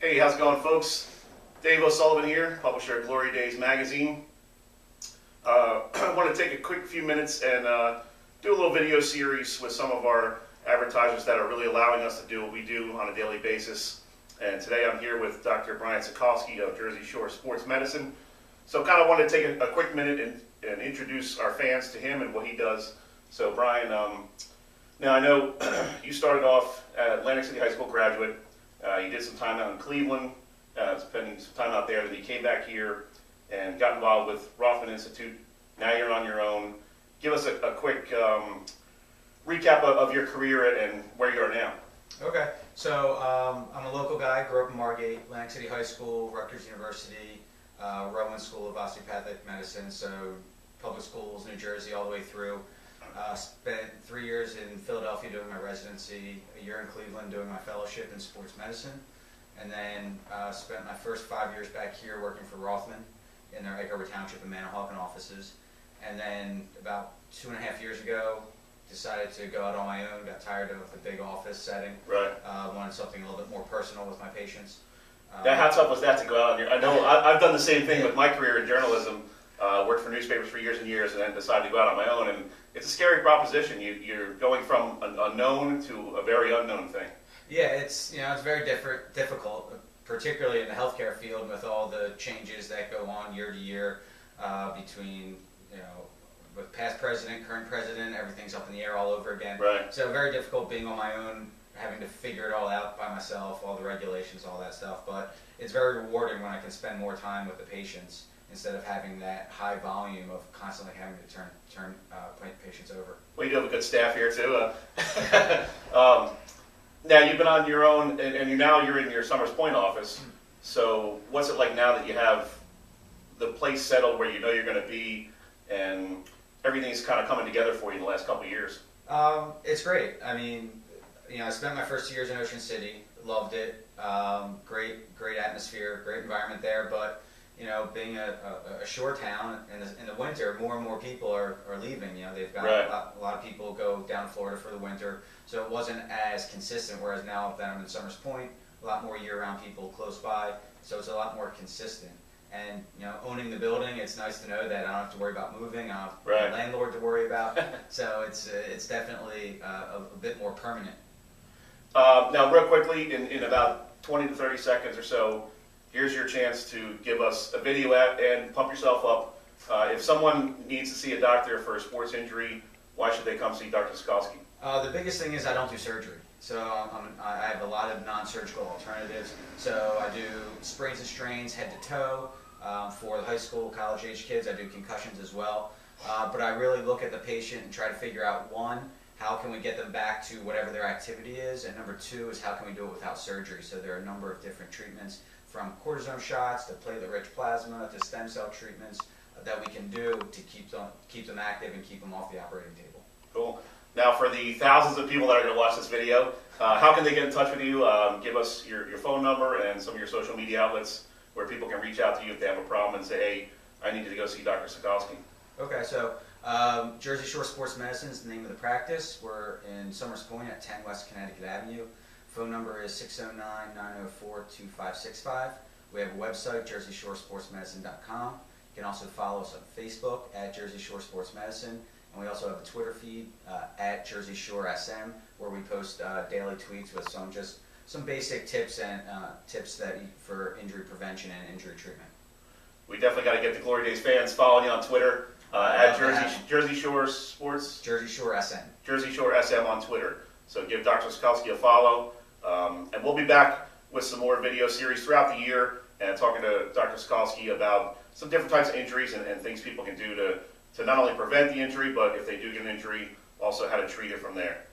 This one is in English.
Hey, how's it going, folks? Dave O'Sullivan here, publisher of Glory Days magazine. I want to take a quick few minutes and do a little video series with some of our advertisers that are really allowing us to do what we do on a daily basis. And today I'm here with Dr. Brian Sokalsky of Jersey Shore Sports Medicine. So kind of want to take a quick minute and introduce our fans to him and what he does. So Brian, now I know you started off at Atlantic City High School graduate. You did some time out in Cleveland, spending some time out there. Then you came back here and got involved with Rothman Institute. Now you're on your own. Give us a quick recap of your career and where you are now. Okay, so I'm a local guy, grew up in Margate, Atlantic City High School, Rutgers University, Rowan School of Osteopathic Medicine, so public schools, New Jersey, all the way through. Spent 3 years in Philadelphia doing my residency, a year in Cleveland doing my fellowship in sports medicine, and then spent my first 5 years back here working for Rothman in their Egg Harbor Township and Manahawkin offices. And then about 2.5 years ago, decided to go out on my own, got tired of the big office setting. Right. Wanted something a little bit more personal with my patients. How tough was that to go out on your own? I know I've done the same thing with my career in journalism. Worked for newspapers for years and years, and then decided to go out on my own. And it's a scary proposition. You're going from an unknown to a very unknown thing. Yeah, it's very difficult, particularly in the healthcare field with all the changes that go on year to year between with past president, current president, everything's up in the air all over again. Right. So very difficult being on my own, having to figure it all out by myself, all the regulations, all that stuff. But it's very rewarding when I can spend more time with the patients instead of having that high volume of constantly having to turn patients over. Well, you do have a good staff here too. Now you've been on your own, and you're in your Summers Point office. So what's it like now that you have the place settled where you know you're going to be, and everything's kind of coming together for you in the last couple of years? It's great. I mean, I spent my first 2 years in Ocean City, loved it. Great atmosphere, great environment there, but being a shore town in the winter, more and more people are leaving. They've got Right. a lot of people go down to Florida for the winter, so it wasn't as consistent. Whereas now that I'm in Summers Point, a lot more year-round people close by, so it's a lot more consistent. And owning the building, it's nice to know that I don't have to worry about moving. I don't have Right. a landlord to worry about, so it's definitely a bit more permanent. Now, real quickly, in about 20 to 30 seconds or so, here's your chance to give us a video ad and pump yourself up. If someone needs to see a doctor for a sports injury, why should they come see Dr. Sokalsky? The biggest thing is I don't do surgery. So I have a lot of non-surgical alternatives. So I do sprains and strains head to toe for the high school, college age kids. I do concussions as well. But I really look at the patient and try to figure out, one, how can we get them back to whatever their activity is? And number two is how can we do it without surgery? So there are a number of different treatments, from cortisone shots to platelet-rich plasma to stem cell treatments that we can do to keep them active and keep them off the operating table. Cool. Now, for the thousands of people that are going to watch this video, how can they get in touch with you? Give us your phone number and some of your social media outlets where people can reach out to you if they have a problem and say, hey, I need to go see Dr. Sokalsky. Okay, so Jersey Shore Sports Medicine is the name of the practice. We're in Summers Point at 10 West Connecticut Avenue. Phone number is 609-904-2565. We have a website, jerseyshore-sportsmedicine.com. You can also follow us on Facebook at Jersey Shore Sports Medicine. And we also have a Twitter feed at Jersey Shore SM, where we post daily tweets with some basic tips and tips for injury prevention and injury treatment. We definitely got to get the Glory Days fans following you on Twitter at Jersey Shore Sports. Jersey Shore SM. Jersey Shore SM on Twitter. So give Dr. Sokalsky a follow. And we'll be back with some more video series throughout the year and talking to Dr. Sokalsky about some different types of injuries and things people can do to not only prevent the injury, but if they do get an injury, also how to treat it from there.